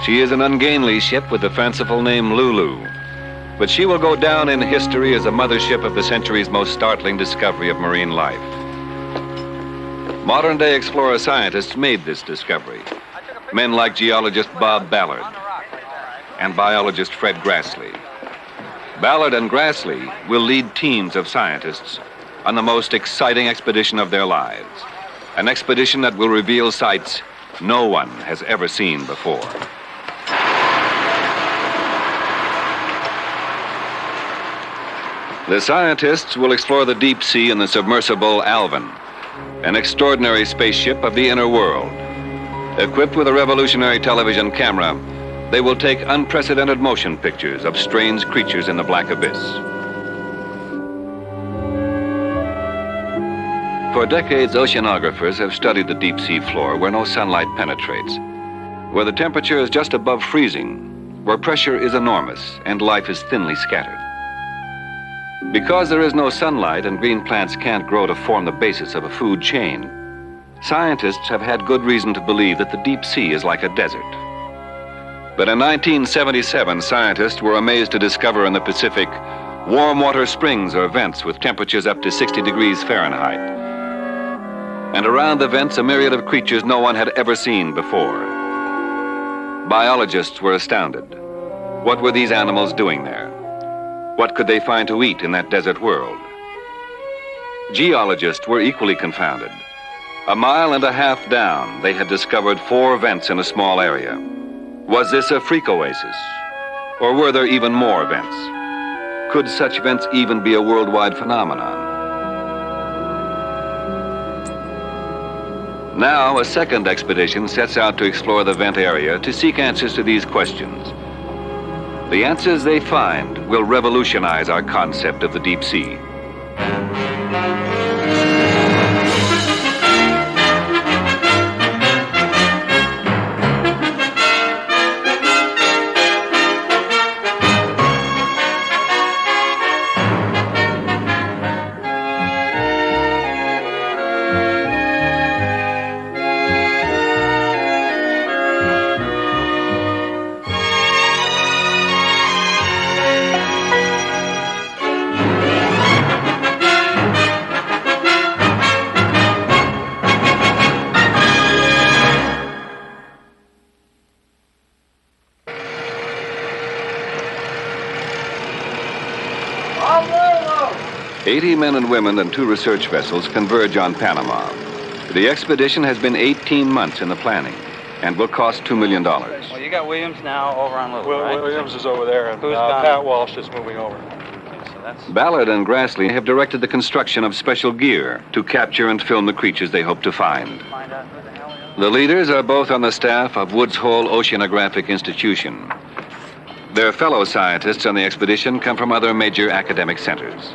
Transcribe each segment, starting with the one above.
She is an ungainly ship with the fanciful name Lulu, but she will go down in history as a mothership of the century's most startling discovery of marine life. Modern-day explorer scientists made this discovery. Men like geologist Bob Ballard and biologist Fred Grassle. Ballard and Grassle will lead teams of scientists on the most exciting expedition of their lives, an expedition that will reveal sights no one has ever seen before. The scientists will explore the deep sea in the submersible Alvin, an extraordinary spaceship of the inner world. Equipped with a revolutionary television camera, they will take unprecedented motion pictures of strange creatures in the black abyss. For decades, oceanographers have studied the deep sea floor where no sunlight penetrates, where the temperature is just above freezing, where pressure is enormous and life is thinly scattered. Because there is no sunlight and green plants can't grow to form the basis of a food chain, scientists have had good reason to believe that the deep sea is like a desert. But in 1977, scientists were amazed to discover in the Pacific warm water springs or vents with temperatures up to 60 degrees Fahrenheit. And around the vents, a myriad of creatures no one had ever seen before. Biologists were astounded. What were these animals doing there? What could they find to eat in that desert world? Geologists were equally confounded. A mile and a half down, they had discovered 4 vents in a small area. Was this a freak oasis? Or were there even more vents? Could such vents even be a worldwide phenomenon? Now, a second expedition sets out to explore the vent area to seek answers to these questions. The answers they find will revolutionize our concept of the deep sea. Lulu! 80 men and women and 2 research vessels converge on Panama. The expedition has been 18 months in the planning and will cost $2 million. Well, you got Williams now over on Lulu, right? Williams is over there, and Pat Walsh is moving over. Okay, so that's... Ballard and Grassle have directed the construction of special gear to capture and film the creatures they hope to find. Find out who the hell they are. The leaders are both on the staff of Woods Hole Oceanographic Institution. Their fellow scientists on the expedition come from other major academic centers.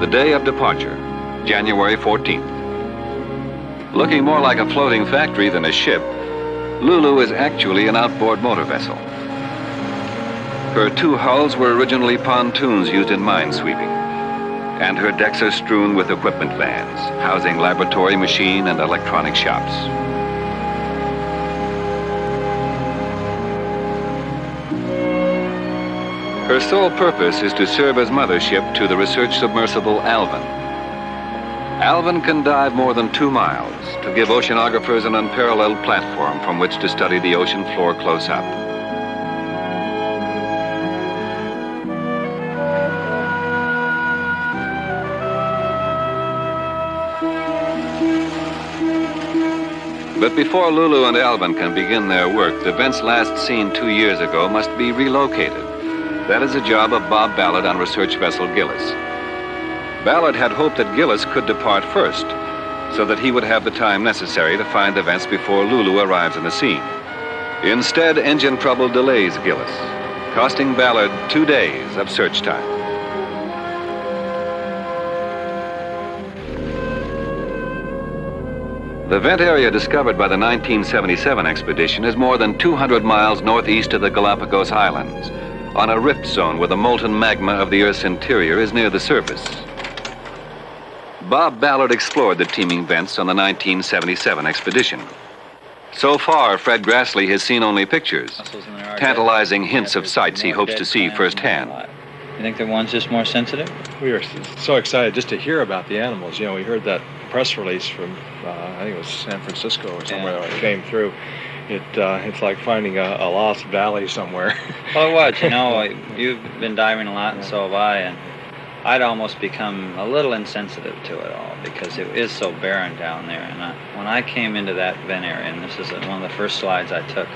The day of departure, January 14th. Looking more like a floating factory than a ship, Lulu is actually an outboard motor vessel. Her 2 hulls were originally pontoons used in mine sweeping, and her decks are strewn with equipment vans, housing laboratory, machine, and electronic shops. Her sole purpose is to serve as mothership to the research submersible Alvin. Alvin can dive more than 2 miles to give oceanographers an unparalleled platform from which to study the ocean floor close up. But before Lulu and Alvin can begin their work, the vents last seen 2 years ago must be relocated. That is the job of Bob Ballard on research vessel Gilliss. Ballard had hoped that Gilliss could depart first, so that he would have the time necessary to find the vents before Lulu arrives on the scene. Instead, engine trouble delays Gilliss, costing Ballard 2 days of search time. The vent area discovered by the 1977 expedition is more than 200 miles northeast of the Galapagos Islands, on a rift zone where the molten magma of the Earth's interior is near the surface. Bob Ballard explored the teeming vents on the 1977 expedition. So far, Fred Grassle has seen only pictures, tantalizing hints of sights he hopes to see firsthand. You think the one's just more sensitive? We were so excited just to hear about the animals. You know, we heard that press release from, I think it was San Francisco or somewhere that came through. It's like finding a lost valley somewhere. Well, it was. You know, you've been diving a lot, and so have I, and I'd almost become a little insensitive to it all because it is so barren down there. And when I came into that vent area, and this is one of the first slides I took,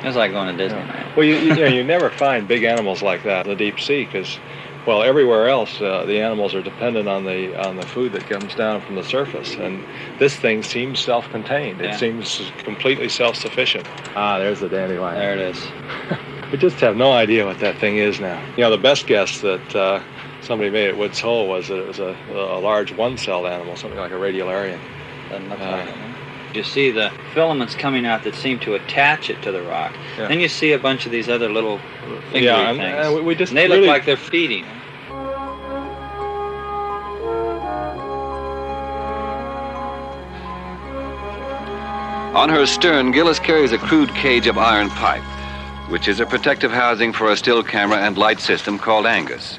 it was like going to Disneyland. Well, you never find big animals like that in the deep sea because, well, everywhere else the animals are dependent on the food that comes down from the surface, and this thing seems self-contained. It seems completely self-sufficient. Ah, there's the dandelion. There it is. We just have no idea what that thing is now. You know, the best guess that somebody made at Woods Hole was that it was a large one-celled animal, something like a radiolarian. Doesn't look like it. You see the filaments coming out that seem to attach it to the rock. Yeah. Then you see a bunch of these other little fingery things. And they look like they're feeding. On her stern, Gilliss carries a crude cage of iron pipe, which is a protective housing for a still camera and light system called Angus.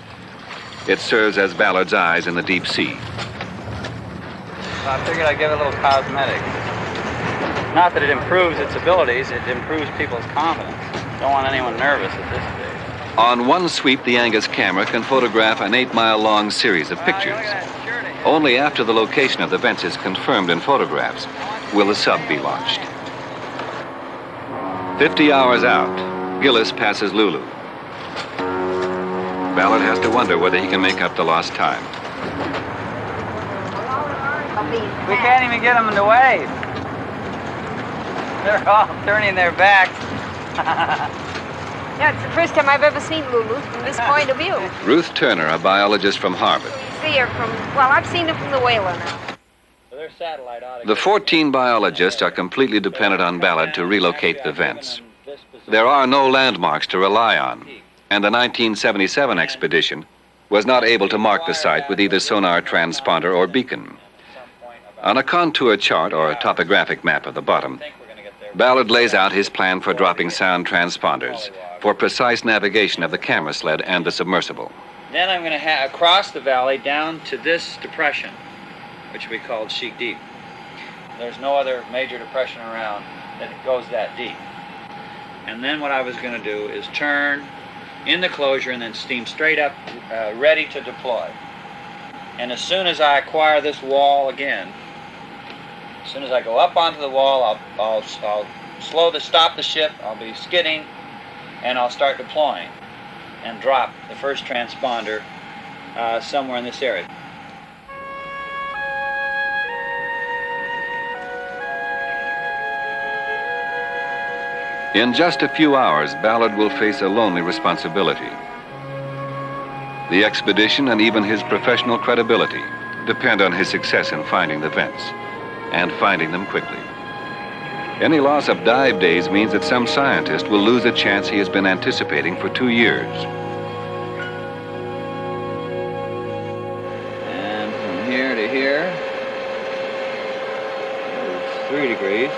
It serves as Ballard's eyes in the deep sea. So I figured I'd give it a little cosmetic. Not that it improves its abilities, it improves people's confidence. Don't want anyone nervous at this stage. On one sweep, the Angus camera can photograph an 8-mile-long series of pictures. Only after the location of the vents is confirmed in photographs will the sub be launched. 50 hours out, Gilliss passes Lulu. Ballard has to wonder whether he can make up the lost time. We can't even get them to wave. They're all turning their backs. Yeah, it's the first time I've ever seen Lulu from this point of view. Ruth Turner, a biologist from Harvard. You see her from, well, I've seen her from the whaler now. The 14 biologists are completely dependent on Ballard to relocate the vents. There are no landmarks to rely on, and the 1977 expedition was not able to mark the site with either sonar transponder or beacon. On a contour chart or a topographic map at the bottom, Ballard lays out his plan for dropping sound transponders for precise navigation of the camera sled and the submersible. Then I'm going to across the valley down to this depression, which will be called Sheik Deep. There's no other major depression around that goes that deep. And then what I was going to do is turn in the closure and then steam straight up, ready to deploy. And as soon as I acquire this wall again, as soon as I go up onto the wall, I'll stop the ship, I'll be skidding, and I'll start deploying and drop the first transponder somewhere in this area. In just a few hours, Ballard will face a lonely responsibility. The expedition and even his professional credibility depend on his success in finding the vents, and finding them quickly. Any loss of dive days means that some scientist will lose a chance he has been anticipating for 2 years. And from here to here, it's 3 degrees.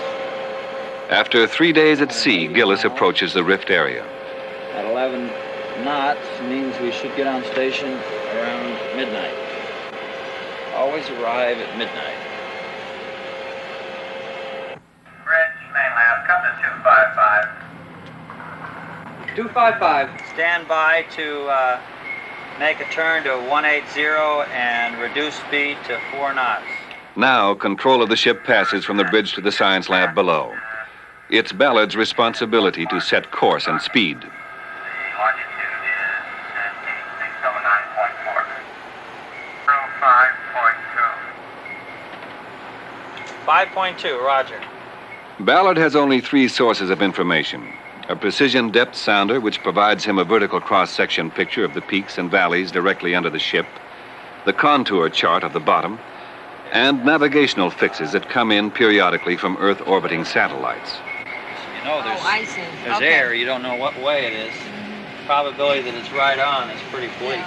After 3 days at sea, Gilliss approaches the rift area. At 11 knots means we should get on station around midnight. Always arrive at midnight. Bridge, mainland, come to 255. 255. Stand by to make a turn to 180 and reduce speed to 4 knots. Now, control of the ship passes from the bridge to the science lab below. It's Ballard's responsibility to set course and speed. The longitude is 609.4. Through 5.2. 5.2, roger. Ballard has only 3 sources of information. A precision depth sounder, which provides him a vertical cross-section picture of the peaks and valleys directly under the ship, the contour chart of the bottom, and navigational fixes that come in periodically from Earth-orbiting satellites. You know, there's air. You don't know what way it is. The probability that it's right on is pretty bleak.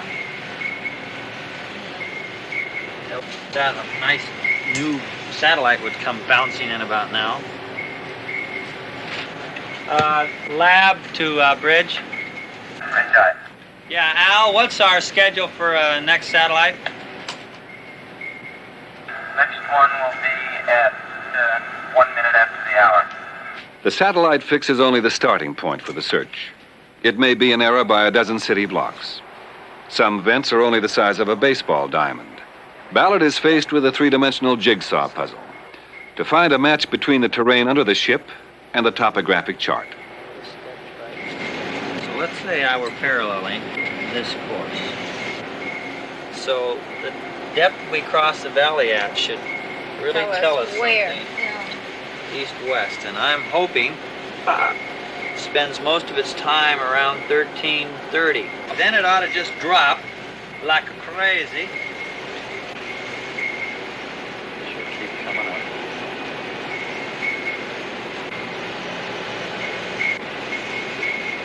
That a nice new satellite would come bouncing in about now. Lab to bridge. Bridge eye. Yeah, Al, what's our schedule for next satellite? Next one will be at 1 minute after the hour. The satellite fixes only the starting point for the search. It may be an error by a dozen city blocks. Some vents are only the size of a baseball diamond. Ballard is faced with a three-dimensional jigsaw puzzle to find a match between the terrain under the ship and the topographic chart. So let's say I were paralleling this course. So the depth we cross the valley at should really tell us where. something. Yeah. East-west, and I'm hoping spends most of its time around 1330. Then it ought to just drop like crazy. Should keep coming up.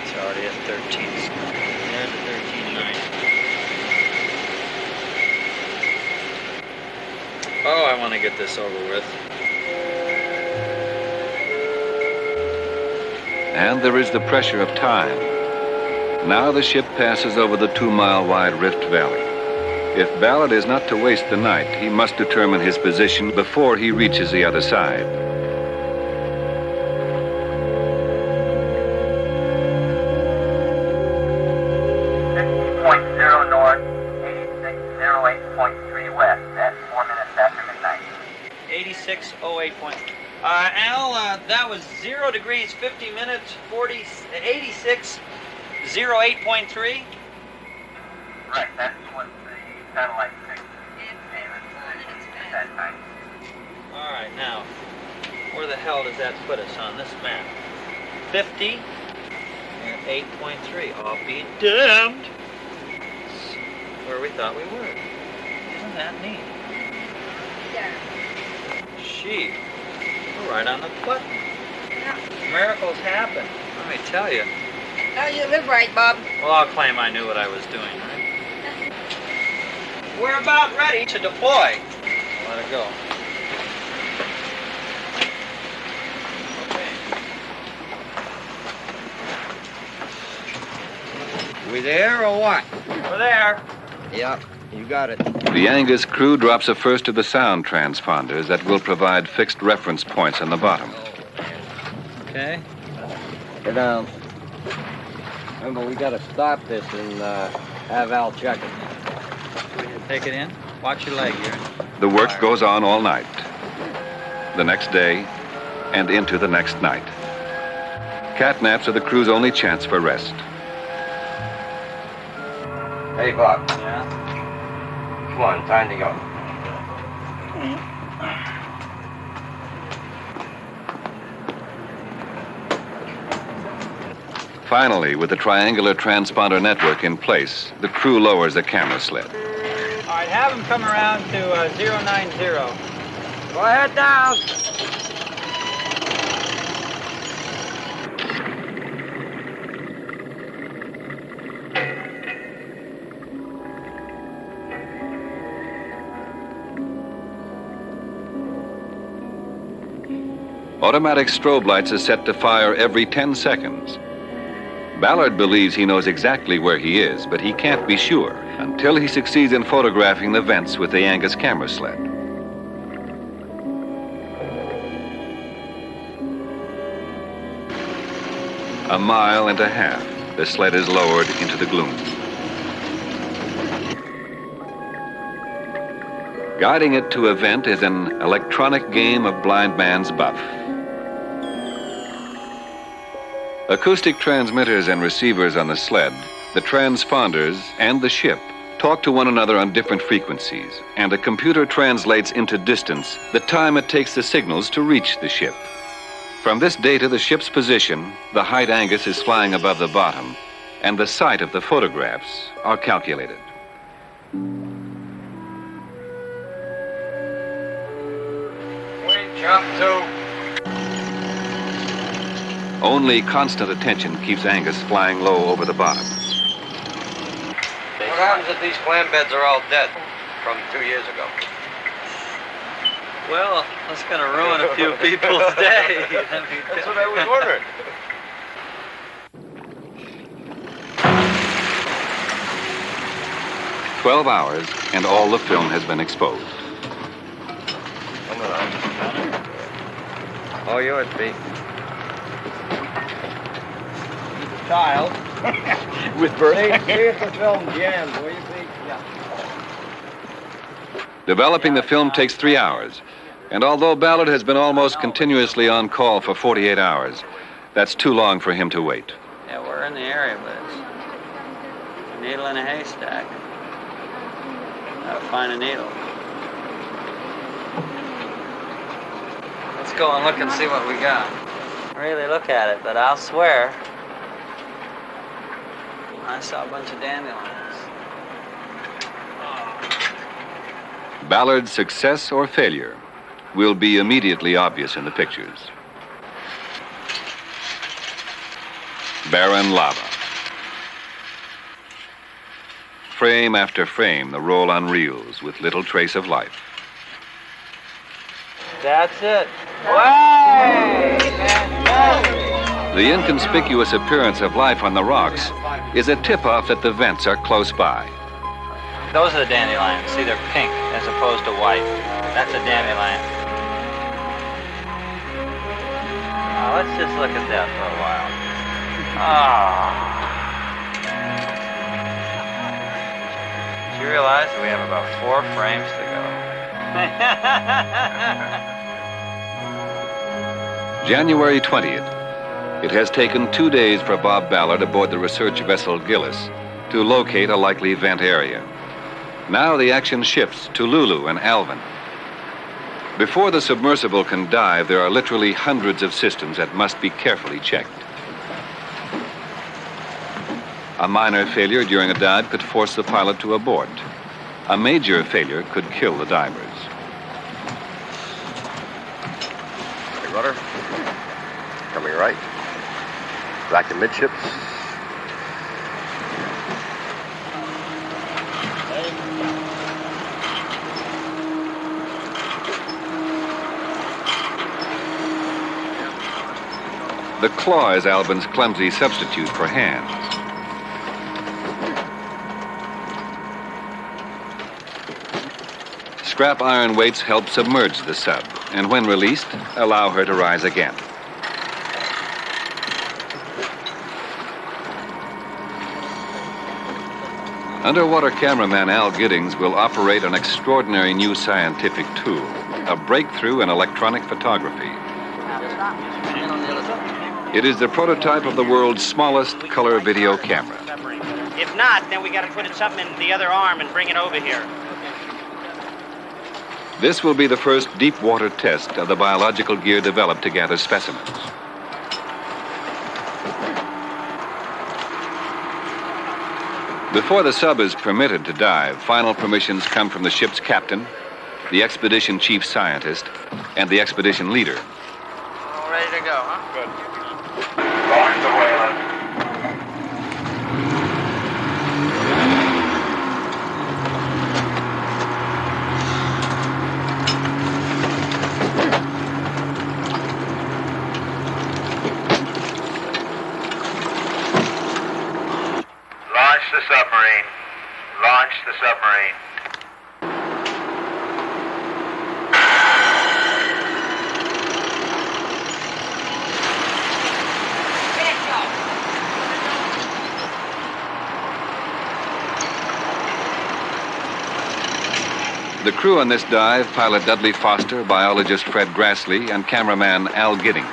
It's already at 13. There's a 13.9. Oh, I want to get this over with. And there is the pressure of time. Now the ship passes over the 2-mile-wide Rift Valley. If Ballard is not to waste the night, he must determine his position before he reaches the other side. 50.0 north, 8608.3 west. That's 4 minutes after midnight. 8608 point. Al, that was 0 degrees, 50 minutes, 86, 08.3. Right, that's what the satellite fixed at that time. All right, now, where the hell does that put us on this map? 50 and 8.3. I'll be damned. Where we thought we were. Isn't that neat? Yeah. Gee, we're right on the button. Yeah. Miracles happen, let me tell you. Oh, you live right, Bob. Well, I'll claim I knew what I was doing, right? We're about ready to deploy. Let it go. Okay. We there or what? We're there. Yep, you got it. The Angus crew drops a first of the sound transponders that will provide fixed reference points on the bottom. Okay. Get down. Remember, we gotta stop this and have Al check it. Take it in. Watch your leg here. The work goes on all night, the next day, and into the next night. Catnaps are the crew's only chance for rest. Hey, Bob. Yeah? Come on, time to go. Finally, with the triangular transponder network in place, the crew lowers the camera sled. All right, have them come around to 090. Go ahead down. Automatic strobe lights are set to fire every 10 seconds. Ballard believes he knows exactly where he is, but he can't be sure until he succeeds in photographing the vents with the Angus camera sled. A mile and a half, the sled is lowered into the gloom. Guiding it to a vent is an electronic game of blind man's buff. Acoustic transmitters and receivers on the sled, the transponders, and the ship talk to one another on different frequencies, and a computer translates into distance the time it takes the signals to reach the ship. From this data, the ship's position, the height Angus is flying above the bottom, and the site of the photographs are calculated. Wind jump to. Only constant attention keeps Angus flying low over the bottom. What happens if these clam beds are all dead from 2 years ago? Well, that's going to ruin a few people's day. That's what I was wondering. "12 hours, and all the film has been exposed. Oh, yours, Pete. Child. With birth. See if the film jams, will you, Pete? Yeah. Developing the film takes 3 hours, and although Ballard has been almost continuously on call for 48 hours, that's too long for him to wait. Yeah, we're in the area, but it's a needle in a haystack. Gotta find a needle. Let's go and look and see what we got. Really look at it, but I'll swear I saw a bunch of dandelions. Ballard's success or failure will be immediately obvious in the pictures. Barren lava. Frame after frame, the roll on reels with little trace of life. That's it. Way! The inconspicuous appearance of life on the rocks is a tip-off that the vents are close by. Those are the dandelions. See, they're pink as opposed to white. That's a dandelion. Let's just look at that for a while. Did you realize that we have about 4 frames to go? January 20th. It has taken 2 days for Bob Ballard aboard the research vessel Gilliss to locate a likely vent area. Now the action shifts to Lulu and Alvin. Before the submersible can dive, there are literally hundreds of systems that must be carefully checked. A minor failure during a dive could force the pilot to abort. A major failure could kill the divers. Rudder. Coming right. Back in midships. The claw is Alvin's clumsy substitute for hands. Scrap iron weights help submerge the sub, and when released, allow her to rise again. Underwater cameraman Al Giddings will operate an extraordinary new scientific tool, a breakthrough in electronic photography. It is the prototype of the world's smallest color video camera. If not, then we gotta put something in the other arm and bring it over here. This will be the first deep water test of the biological gear developed to gather specimens. Before the sub is permitted to dive, final permissions come from the ship's captain, the expedition chief scientist, and the expedition leader. All ready to go, huh? Good. Launch the whaler. Launch the submarine. Launch the submarine. The crew on this dive, pilot Dudley Foster, biologist Fred Grassle, and cameraman Al Giddings.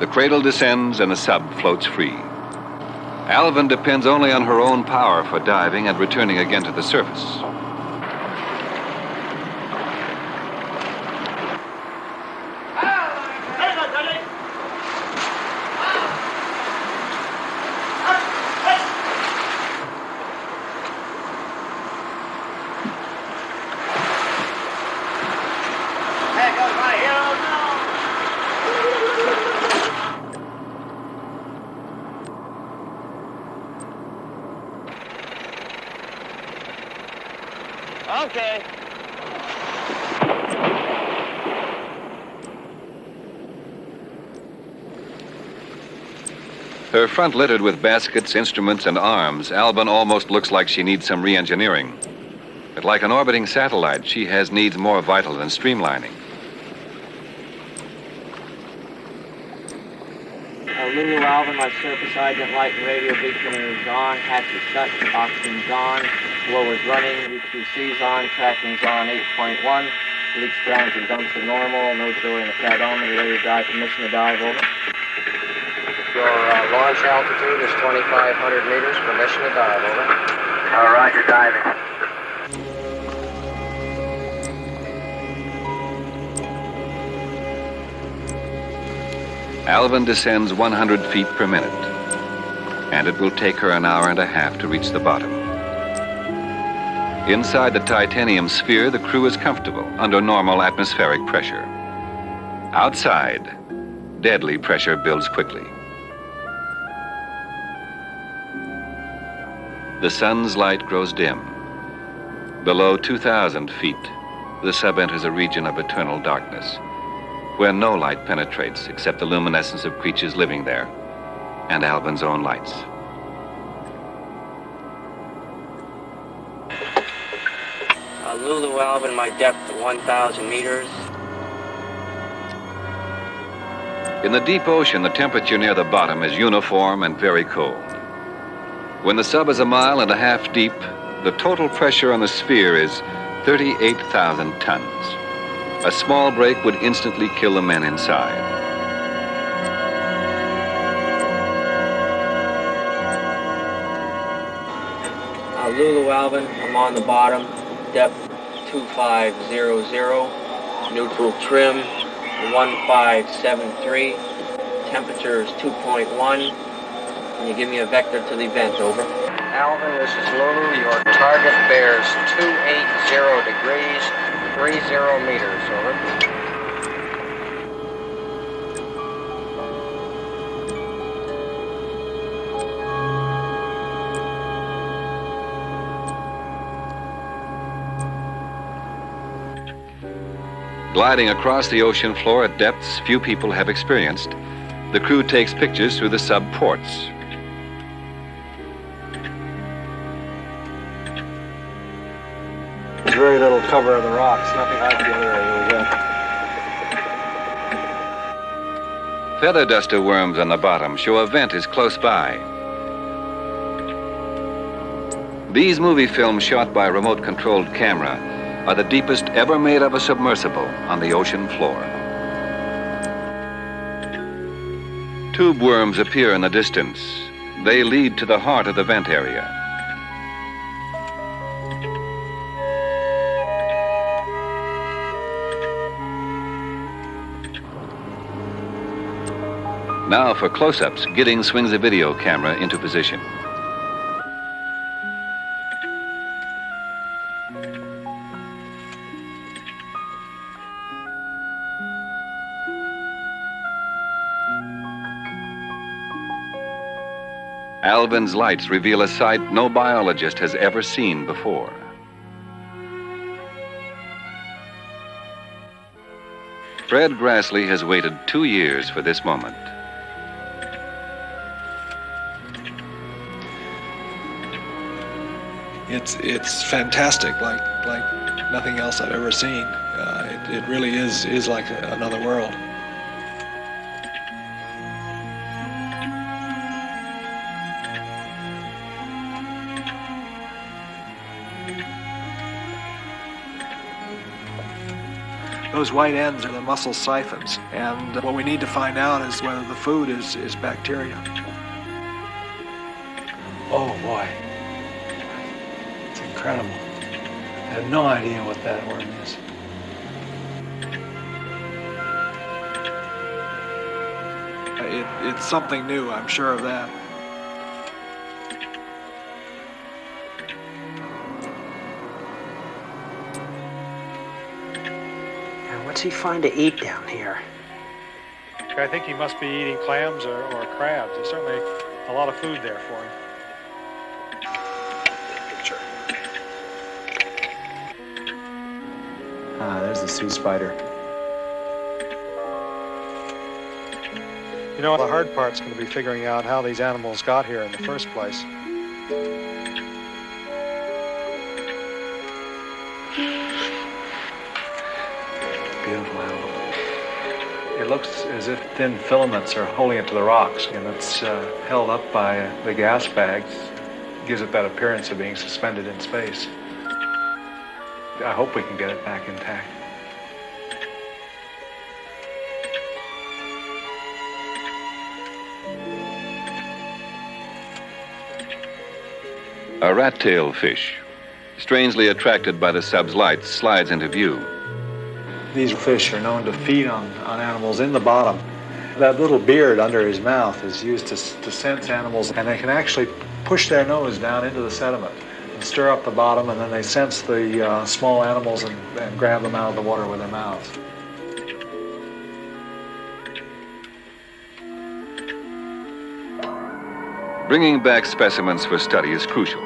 The cradle descends and the sub floats free. Alvin depends only on her own power for diving and returning again to the surface. Okay. Her front littered with baskets, instruments, and arms, Alvin almost looks like she needs some re-engineering. But like an orbiting satellite, she has needs more vital than streamlining. Lulu, Alvin, my surface hydrant light and radio beacon is on, hatch is shut, oxygen's on, blower's running, UQC's on, tracking's on, 8.1, leaks, grounds, and dumps are normal, no joy in the pedometer, ready to dive, permission to dive, over. Your launch altitude is 2,500 meters. Permission to dive, over. All right, you're diving. Alvin descends 100 feet per minute, and it will take her an hour and a half to reach the bottom. Inside the titanium sphere, the crew is comfortable under normal atmospheric pressure. Outside, deadly pressure builds quickly. The sun's light grows dim. Below 2,000 feet, the sub enters a region of eternal darkness, where no light penetrates except the luminescence of creatures living there and Alvin's own lights. Lulu, Alvin, my depth of 1,000 meters. In the deep ocean, the temperature near the bottom is uniform and very cold. When the sub is 1.5 miles deep, the total pressure on the sphere is 38,000 tons. A small break would instantly kill the men inside. Lulu, Alvin, I'm on the bottom, depth 2500, neutral trim 1573, temperature is 2.1. Can you give me a vector to the event, over? Alvin, this is Lulu. Your target bears 280 degrees, 30 meters, over. Gliding across the ocean floor at depths few people have experienced, the crew takes pictures through the sub ports. There's very little cover of the rocks, nothing like the other area we had. Feather duster worms on the bottom show a vent is close by. These movie films shot by a remote-controlled camera are the deepest ever made of a submersible on the ocean floor. Tube worms appear in the distance. They lead to the heart of the vent area. Now for close-ups, Giddings swings a video camera into position. Alvin's lights reveal a sight no biologist has ever seen before. Fred Grassle has waited 2 years for this moment. It's fantastic, like nothing else I've ever seen. It really is like another world. Those white ends are the mussel siphons, and what we need to find out is whether the food is bacteria. Oh boy, it's incredible. I have no idea what that worm is. It's something new, I'm sure of that. What's he find to eat down here? I think he must be eating clams or crabs. There's certainly a lot of food there for him. Picture. There's the sea spider. You know, the hard part's going to be figuring out how these animals got here in the first place. Beautiful animal. It looks as if thin filaments are holding it to the rocks, and it's held up by the gas bags. Gives it that appearance of being suspended in space. I hope we can get it back intact. A rat-tailed fish, strangely attracted by the sub's light, slides into view. These fish are known to feed on animals in the bottom. That little beard under his mouth is used to sense animals, and they can actually push their nose down into the sediment and stir up the bottom, and then they sense the small animals and grab them out of the water with their mouths. Bringing back specimens for study is crucial,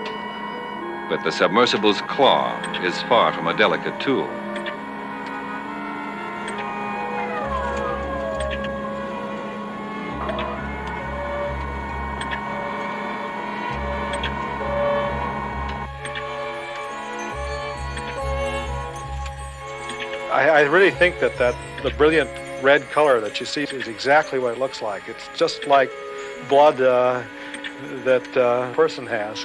but the submersible's claw is far from a delicate tool. I really think that the brilliant red color that you see is exactly what it looks like. It's just like blood that a person has.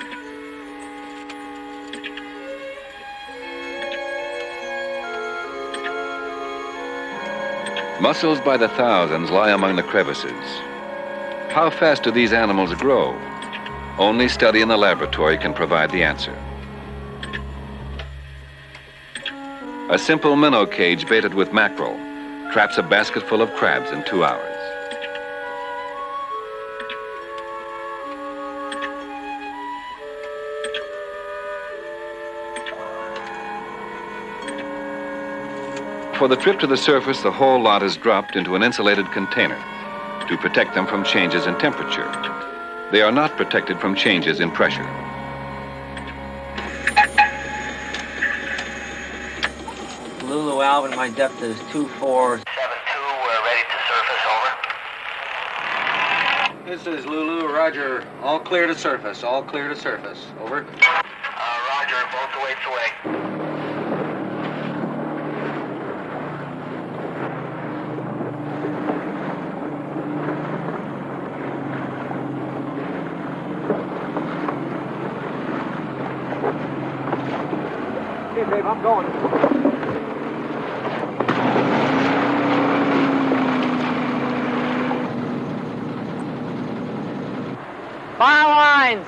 Mussels by the thousands lie among the crevices. How fast do these animals grow? Only study in the laboratory can provide the answer. A simple minnow cage baited with mackerel traps a basket full of crabs in 2 hours. For the trip to the surface, the whole lot is dropped into an insulated container to protect them from changes in temperature. They are not protected from changes in pressure. Lulu, Alvin, my depth is 2-4. 7-2, we're ready to surface, over. This is Lulu, roger. All clear to surface, all clear to surface. Over. Roger, both weights away. Hey, babe, I'm going. Fire lines!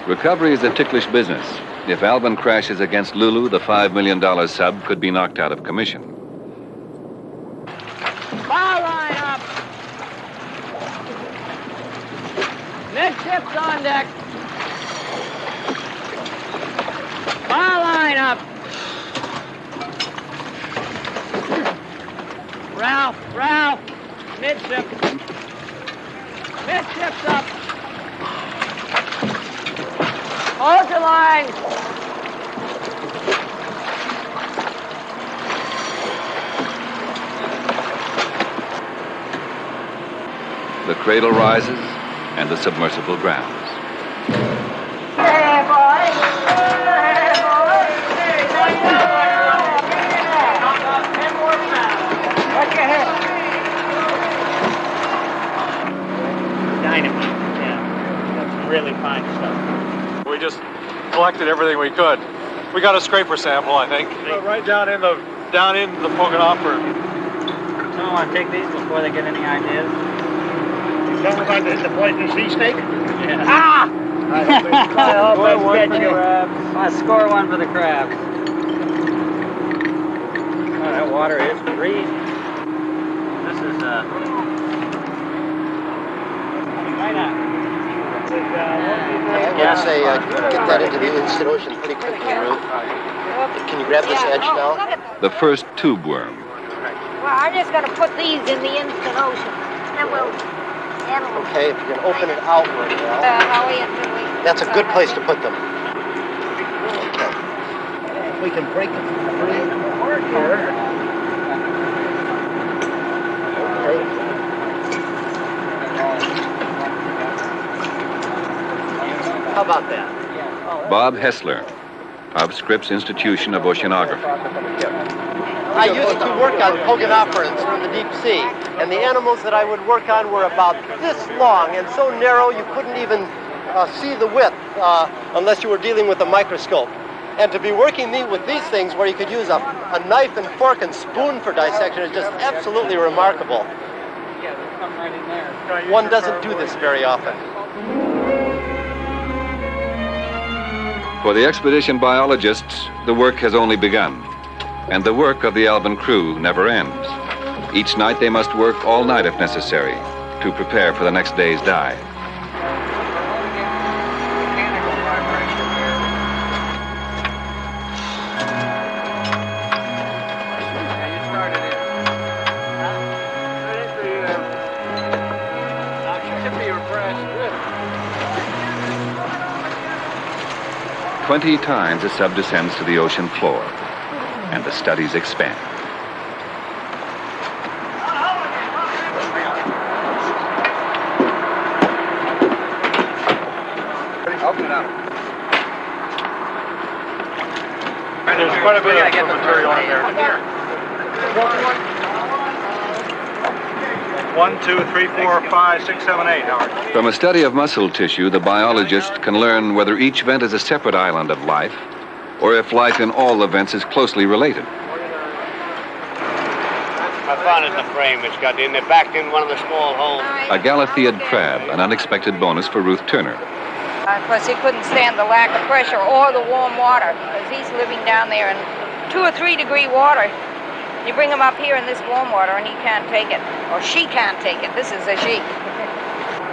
Recovery is a ticklish business. If Alvin crashes against Lulu, the $5 million sub could be knocked out of commission. Fire line up! Midships on deck! Fire line up! Ralph! Midship! Midships up! Hold your line! The cradle rises and the submersible grounds. Hey, boy. What's your head? Dynamite, yeah. That's some really fine stuff. We just collected everything we could. We got a scraper sample, I think. Right down in the Pocanopper. Someone want to take these before they get any ideas? Tell them about the poison sea snake? Yeah. Ah! I hope I catch you. I score one for the crabs. Oh, that water is freezing. This is why not? I want to say, get that into the instant ocean pretty quickly, Ruth. Can you grab this edge now? The first tube worm. Well, I'm just going to put these in the instant ocean. Then we'll handle them. Okay, if you can open it outward, that's a good place to put them. We can break it free. How about that? Bob Hessler of Scripps Institution of Oceanography. I used to work on poganophorans from the deep sea, and the animals that I would work on were about this long and so narrow you couldn't even see the width unless you were dealing with a microscope. And to be working with these things where you could use a knife and fork and spoon for dissection is just absolutely remarkable. One doesn't do this very often. For the expedition biologists, the work has only begun, and the work of the Alvin crew never ends. Each night they must work all night if necessary to prepare for the next day's dive. Yeah. 20 times the sub descends to the ocean floor, and the studies expand. Open it up. There's quite a bit of material in there. 1, 2, 3, 4, 5, 6, 7, 8, Howard. From a study of muscle tissue, the biologist can learn whether each vent is a separate island of life, or if life in all the vents is closely related. I found it in the frame. It's got in there, backed in one of the small holes. A Galatheid crab, an unexpected bonus for Ruth Turner. Of course, he couldn't stand the lack of pressure or the warm water, because he's living down there in 2 or 3 degree water. You bring him up here in this warm water, and he can't take it, or she can't take it. This is a she.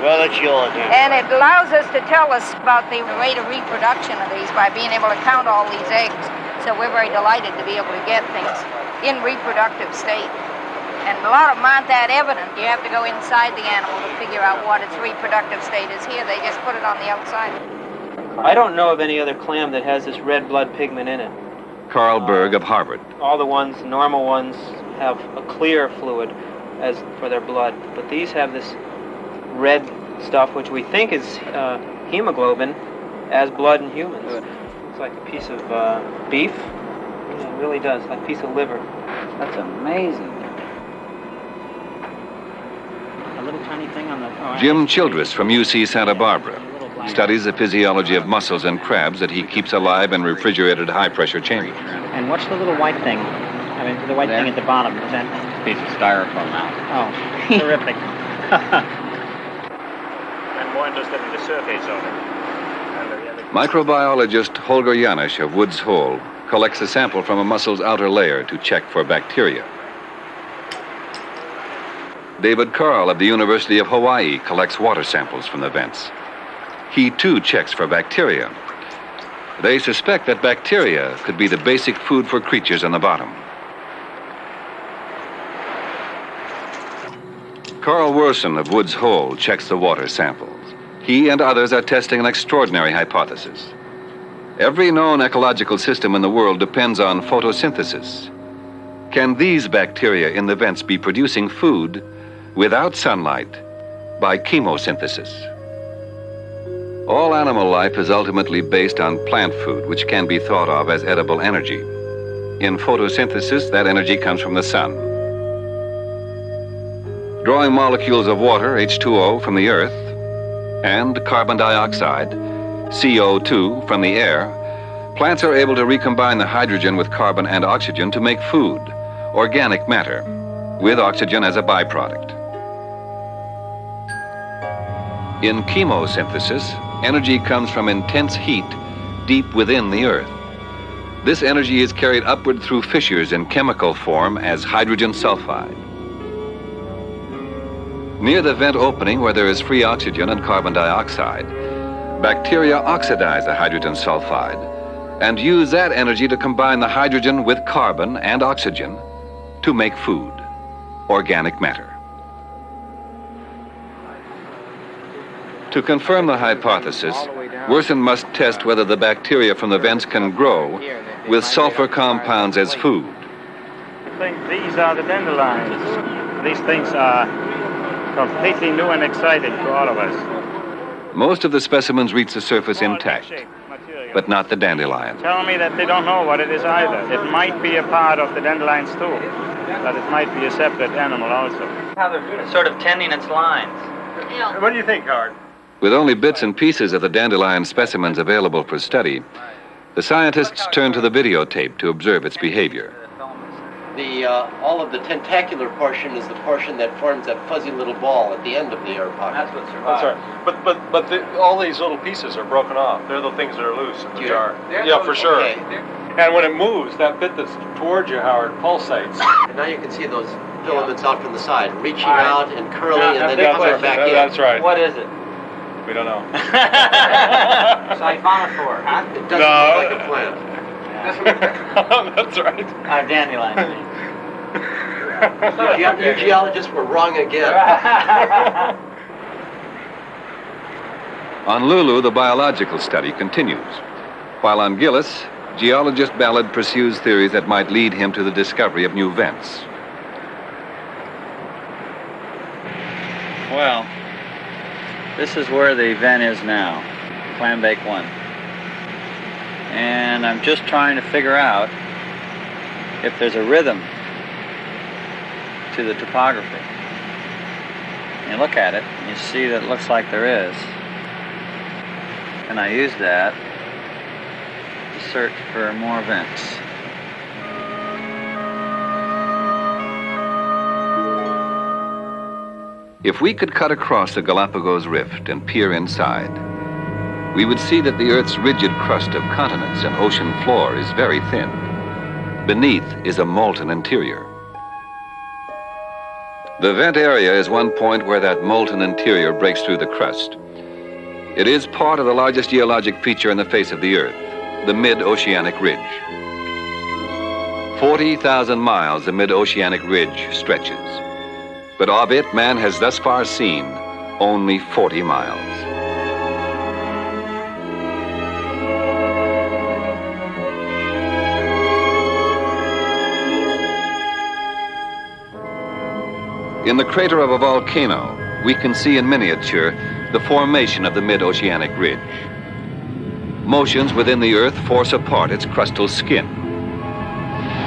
Well, it's yours, then. And it allows us to tell us about the rate of reproduction of these by being able to count all these eggs. So we're very delighted to be able to get things in reproductive state. And a lot of them aren't that evident. You have to go inside the animal to figure out what its reproductive state is. Here, they just put it on the outside. I don't know of any other clam that has this red blood pigment in it. Carl Berg of Harvard. All the ones, normal ones, have a clear fluid as for their blood, but these have this red stuff, which we think is hemoglobin, as blood in humans. It's like a piece of beef. Yeah, it really does, like a piece of liver. That's amazing. A little tiny thing on the... Jim Childress from UC Santa Barbara studies the physiology of mussels and crabs that he keeps alive in refrigerated high-pressure chambers. And what's the little white thing? I mean, the white thing at the bottom, is that... Piece of styrofoam out. Oh, terrific. I'm more interested in the surface of it. Microbiologist Holger Janisch of Woods Hole collects a sample from a mussel's outer layer to check for bacteria. David Carl of the University of Hawaii collects water samples from the vents. He too checks for bacteria. They suspect that bacteria could be the basic food for creatures on the bottom. Carl Werson of Woods Hole checks the water samples. He and others are testing an extraordinary hypothesis. Every known ecological system in the world depends on photosynthesis. Can these bacteria in the vents be producing food without sunlight by chemosynthesis? All animal life is ultimately based on plant food, which can be thought of as edible energy. In photosynthesis, that energy comes from the sun. Drawing molecules of water, H2O, from the earth, and carbon dioxide, CO2, from the air, plants are able to recombine the hydrogen with carbon and oxygen to make food, organic matter, with oxygen as a byproduct. In chemosynthesis, energy comes from intense heat deep within the earth. This energy is carried upward through fissures in chemical form as hydrogen sulfide. Near the vent opening, where there is free oxygen and carbon dioxide, bacteria oxidize the hydrogen sulfide and use that energy to combine the hydrogen with carbon and oxygen to make food, organic matter. To confirm the hypothesis, Werson must test whether the bacteria from the vents can grow with sulfur compounds as food. think these are the dandelions. These things are completely new and exciting to all of us. Most of the specimens reach the surface intact, but not the dandelion. Tell me that they don't know what it is either. It might be a part of the dandelions too, but it might be a separate animal also. It's sort of tending its lines. What do you think, Howard? With only bits and pieces of the dandelion specimens available for study, the scientists turn to the videotape to observe its behavior. All of the tentacular portion is the portion that forms that fuzzy little ball at the end of the air pocket. That's what survives. That's right. But all these little pieces are broken off. They're the things that are loose in the jar. Yeah, for sure. Okay. And when it moves, that bit that's towards you, Howard, pulsates. And now you can see those filaments out from the side, reaching out and curling and then coming back in. That's right. What is it? We don't know. Siphonophore, huh? It doesn't look like a plant. That's right. Dandelion. You geologists were wrong again. On Lulu, the biological study continues, while on Gilliss, geologist Ballard pursues theories that might lead him to the discovery of new vents. Well, this is where the vent is now, Clambake 1. And I'm just trying to figure out if there's a rhythm to the topography. And you look at it, and you see that it looks like there is. And I use that to search for more vents. If we could cut across the Galapagos Rift and peer inside, we would see that the Earth's rigid crust of continents and ocean floor is very thin. Beneath is a molten interior. The vent area is one point where that molten interior breaks through the crust. It is part of the largest geologic feature in the face of the Earth, the mid-oceanic ridge. 40,000 miles the mid-oceanic ridge stretches, but of it man has thus far seen only 40 miles. In the crater of a volcano, we can see in miniature the formation of the mid-oceanic ridge. Motions within the Earth force apart its crustal skin.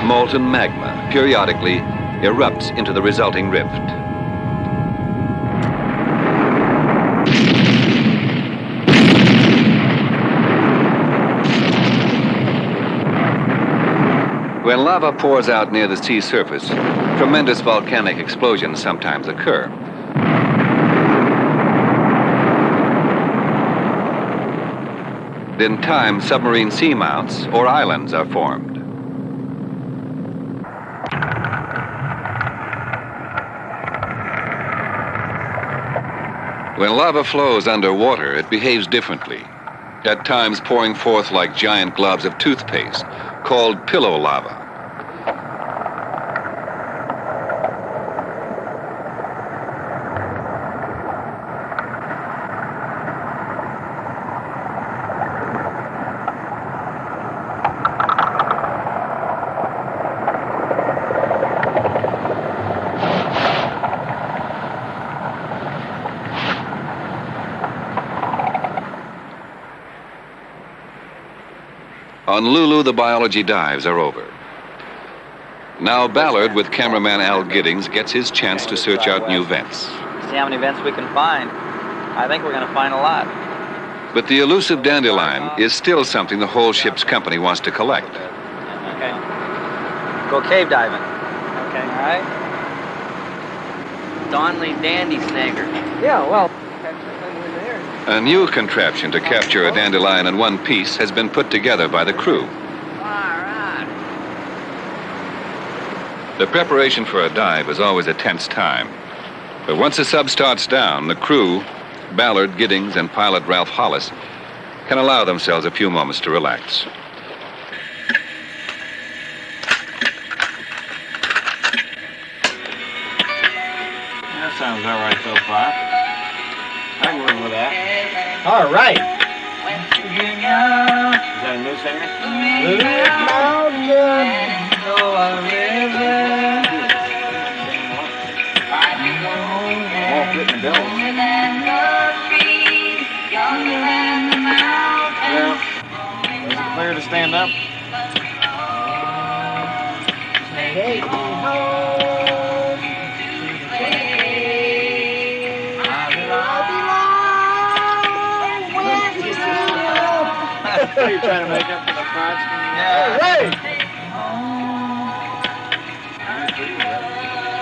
Molten magma periodically erupts into the resulting rift. When lava pours out near the sea surface, tremendous volcanic explosions sometimes occur. In time, submarine seamounts or islands are formed. When lava flows underwater, it behaves differently, at times pouring forth like giant globs of toothpaste, called pillow lava. On Lulu, the biology dives are over. Now Ballard, with cameraman Al Giddings, gets his chance to search out new vents. See how many vents we can find. I think we're going to find a lot. But the elusive dandelion is still something the whole ship's company wants to collect. Okay. Go cave diving. Okay. All right. Donley dandy snagger. Yeah, well. A new contraption to capture a dandelion in one piece has been put together by the crew. All right. The preparation for a dive is always a tense time. But once the sub starts down, the crew, Ballard, Giddings, and pilot Ralph Hollis, can allow themselves a few moments to relax. That sounds all right so far. I can live with that. All right. Is that a new singer? go a river. Longer than the trees, younger than the mountains. Is it clear to stand up? Take me home to play. I belong with you. Are you trying to make up for the crust? Yeah. Hey!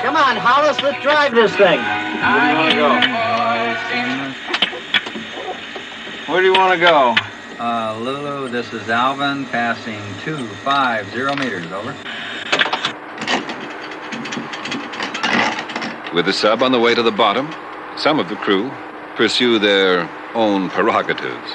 Come on, Hollis, let's drive this thing. Where do you want to go? Where do you want to go? Lulu, this is Alvin, passing 250 meters, over. With the sub on the way to the bottom, some of the crew pursue their own prerogatives.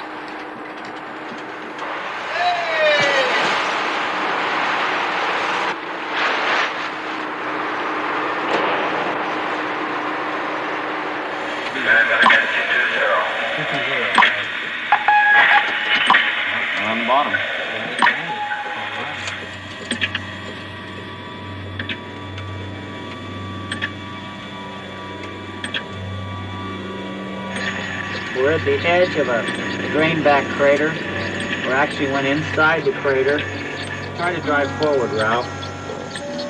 On the bottom. We're at the edge of a drain-back crater. We actually went inside the crater. Try to drive forward, Ralph.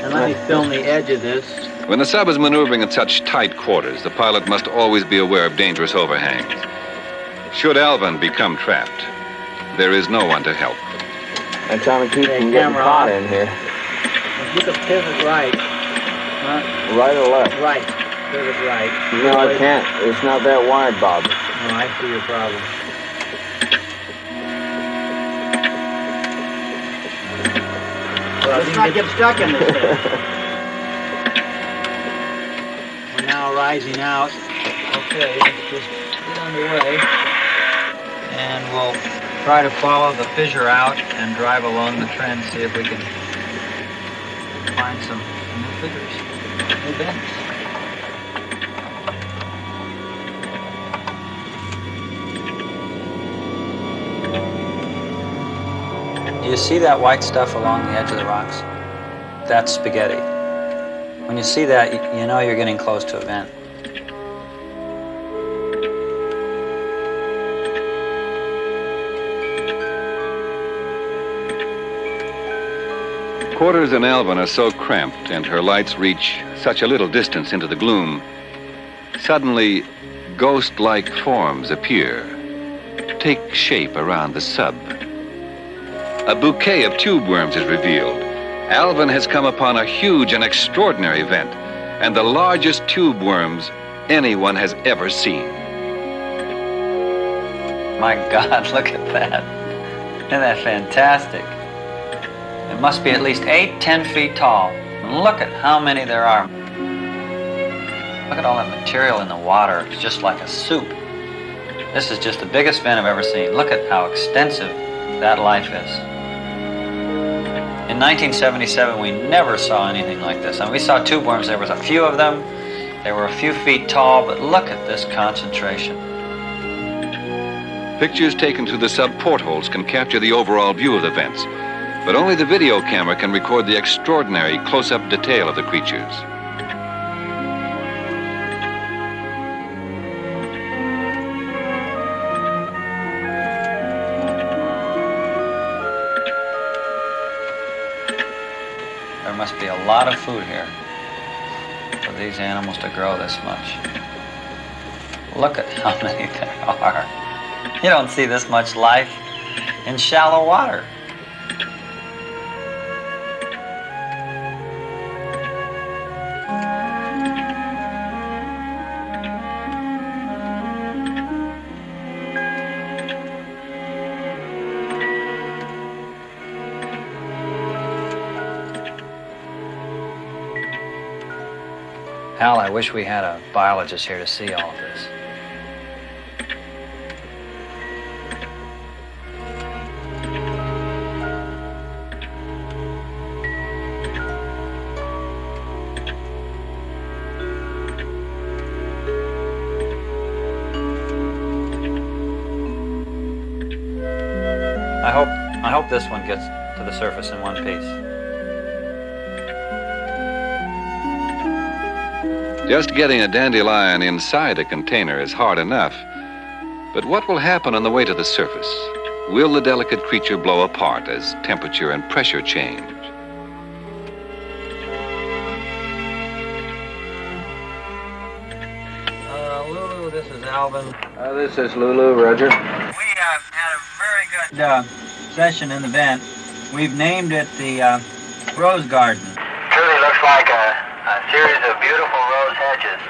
And let me film the edge of this. When the sub is maneuvering in such tight quarters, the pilot must always be aware of dangerous overhangs. Should Alvin become trapped, there is no one to help. I'm trying to keep from getting caught in here. Look at pivot right. Right or left? Right. Pivot right. No, I can't. It's not that wide, Bob. No, I see your problem. Well, let's not get stuck in this thing. We're now rising out. Okay, let's just get underway. And we'll try to follow the fissure out and drive along the trend, see if we can find some new fissures, new bends. Do you see that white stuff along the edge of the rocks? That's spaghetti. When you see that, you know you're getting close to a vent. Quarters in Alvin are so cramped and her lights reach such a little distance into the gloom. Suddenly, ghost-like forms appear, take shape around the sub. A bouquet of tube worms is revealed. Alvin has come upon a huge and extraordinary vent, and the largest tube worms anyone has ever seen. My God, look at that. Isn't that fantastic? It must be at least 8-10 feet tall. And look at how many there are. Look at all that material in the water. It's just like a soup. This is just the biggest vent I've ever seen. Look at how extensive that life is. In 1977, we never saw anything like this. And we saw tube worms. There was a few of them. They were a few feet tall, but look at this concentration. Pictures taken through the sub portholes can capture the overall view of the vents, but only the video camera can record the extraordinary close-up detail of the creatures. There must be a lot of food here for these animals to grow this much. Look at how many there are. You don't see this much life in shallow water. Hal, I wish we had a biologist here to see all of this. I hope this one gets to the surface in one piece. Just getting a dandelion inside a container is hard enough. But what will happen on the way to the surface? Will the delicate creature blow apart as temperature and pressure change? Lulu, this is Alvin. This is Lulu, Roger. We had a very good session in the vent. We've named it the Rose Garden. Truly looks like a series of beautiful rose hedges.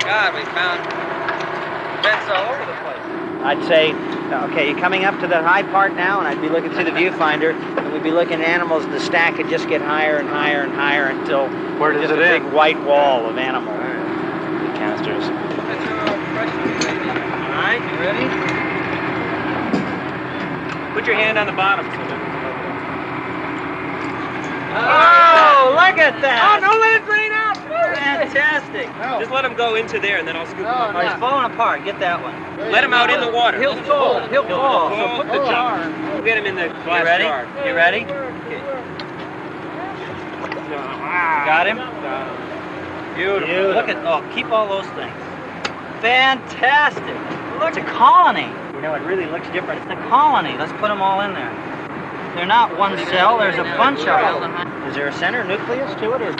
God, we found vents all over the place. I'd say, okay, you're coming up to the high part now, and I'd be looking through the viewfinder, and we'd be looking at animals, and the stack would just get higher and higher and higher until Where does just it a end? big white wall of animals. The canisters. All right, you ready? Put your hand on the bottom. Oh, look at that! Oh, don't let it drain out! Fantastic! Just let him go into there, and then I'll scoop him up. Oh, he's falling apart. Get that one. Let him out in the water. He'll fall. He'll fall. So put the jar. We'll get him in the glass You ready? jar. You ready? Got him? Beautiful. Look at, keep all those things. Fantastic. Look, it's a colony. You know, it really looks different. It's a colony. Let's put them all in there. They're not one cell, there's a bunch of them. Is there a center nucleus to it? Or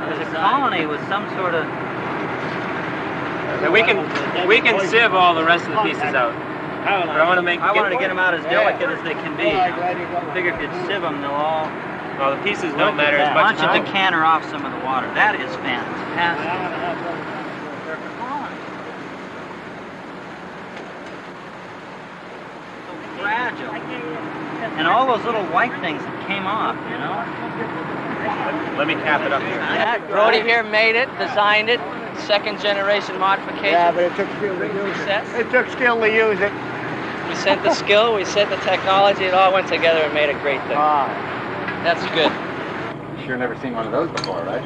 there's a colony with some sort of... And we can sieve all the rest of the pieces out. But I want to wanted to get them out as delicate as they can be. I figure if you sieve them, they'll all... Well, the pieces don't matter as much. Why don't you decanter off some of the water? That is fantastic. So fragile. And all those little white things that came off, you know? Let me cap it up here. Brody here made it, designed it, second generation modification. Yeah, but it took skill to use it. It took skill to use it. We sent the skill, we sent the technology, it all went together and made a great thing. That's good. Sure never seen one of those before, right?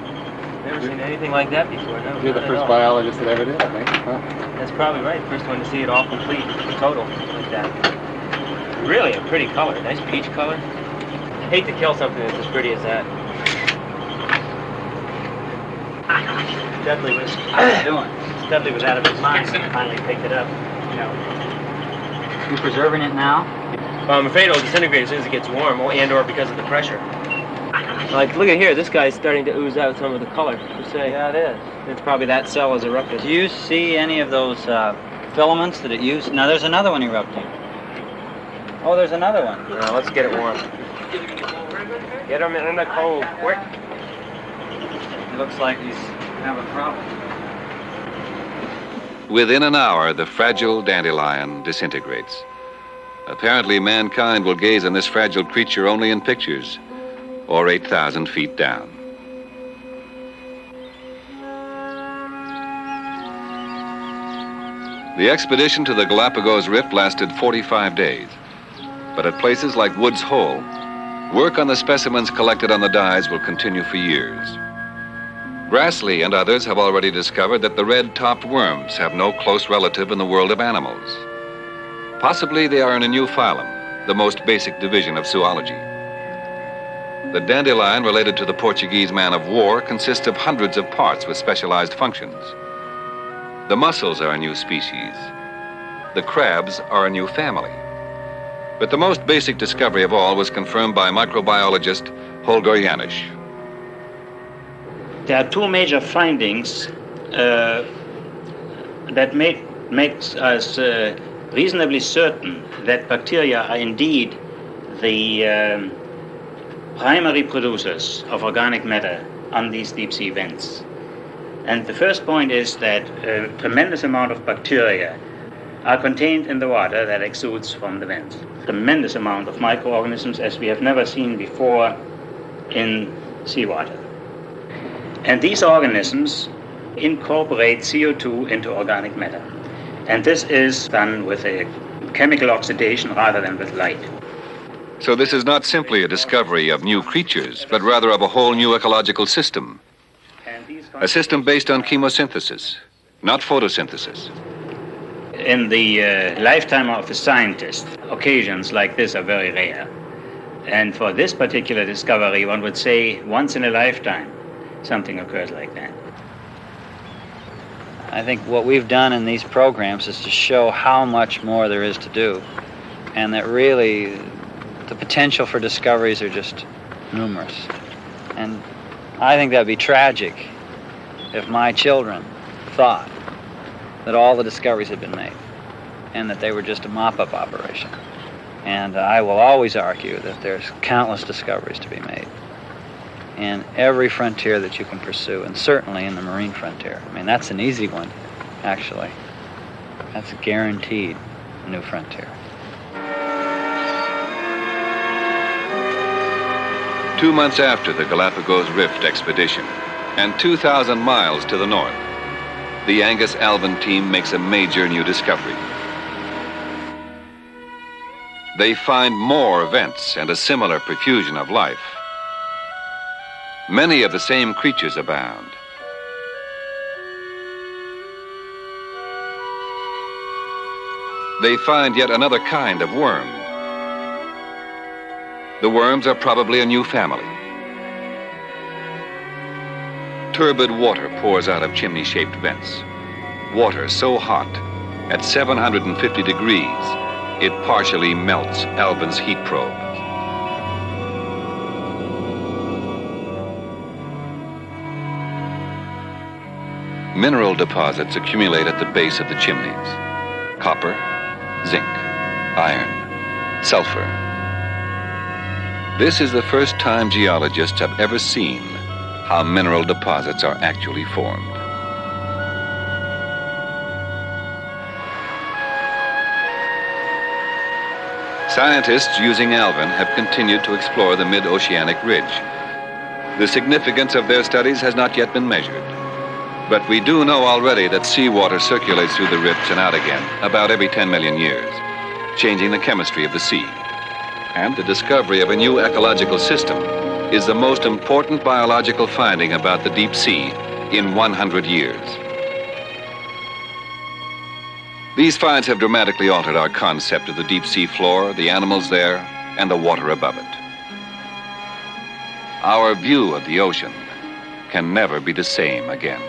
Never seen anything like that before, no. You're the first biologist that ever did, I think. Huh? That's probably right. First one to see it all complete, total, like that. Really a pretty color, nice peach color. I hate to kill something that's as pretty as that. Dudley was out of his mind and finally picked it up. You know. You preserving it now? Well, I'm afraid it'll disintegrate as soon as it gets warm, and/or because of the pressure. Like, look at here, this guy's starting to ooze out some of the color, per se. Yeah, it is. It's probably that cell is erupted. Do you see any of those filaments that it used? Now, there's another one erupting. Oh, there's another one. Now, let's get it warm. Get him in the cold, quick. It looks like he's having a problem. Within an hour, the fragile dandelion disintegrates. Apparently, mankind will gaze on this fragile creature only in pictures, or 8,000 feet down. The expedition to the Galapagos Rift lasted 45 days. But at places like Woods Hole, work on the specimens collected on the dies will continue for years. Grassle and others have already discovered that the red-topped worms have no close relative in the world of animals. Possibly they are in a new phylum, the most basic division of zoology. The dandelion related to the Portuguese man of war consists of hundreds of parts with specialized functions. The mussels are a new species. The crabs are a new family. But the most basic discovery of all was confirmed by microbiologist Holger Janisch. There are two major findings that makes us reasonably certain that bacteria are indeed the primary producers of organic matter on these deep sea vents. And the first point is that a tremendous amount of bacteria are contained in the water that exudes from the vents. Tremendous amount of microorganisms as we have never seen before in seawater. And these organisms incorporate CO2 into organic matter. And this is done with a chemical oxidation rather than with light. So this is not simply a discovery of new creatures, but rather of a whole new ecological system. A system based on chemosynthesis, not photosynthesis. In the lifetime of a scientist, occasions like this are very rare. And for this particular discovery, one would say once in a lifetime, something occurs like that. I think what we've done in these programs is to show how much more there is to do, and that really the potential for discoveries are just numerous. And I think that'd be tragic if my children thought that all the discoveries had been made and that they were just a mop-up operation. And I will always argue that there's countless discoveries to be made in every frontier that you can pursue, and certainly in the marine frontier. I mean, that's an easy one, actually. That's a guaranteed new frontier. 2 months after the Galapagos Rift expedition, and 2,000 miles to the north, the Angus Alvin team makes a major new discovery. They find more vents and a similar profusion of life. Many of the same creatures abound. They find yet another kind of worm. The worms are probably a new family. Turbid water pours out of chimney-shaped vents. Water so hot, at 750 degrees, it partially melts Alvin's heat probe. Mineral deposits accumulate at the base of the chimneys. Copper, zinc, iron, sulfur. This is the first time geologists have ever seen how mineral deposits are actually formed. Scientists using Alvin have continued to explore the mid-oceanic ridge. The significance of their studies has not yet been measured. But we do know already that seawater circulates through the rifts and out again about every 10 million years, changing the chemistry of the sea. And the discovery of a new ecological system is the most important biological finding about the deep sea in 100 years. These finds have dramatically altered our concept of the deep sea floor, the animals there, and the water above it. Our view of the ocean can never be the same again.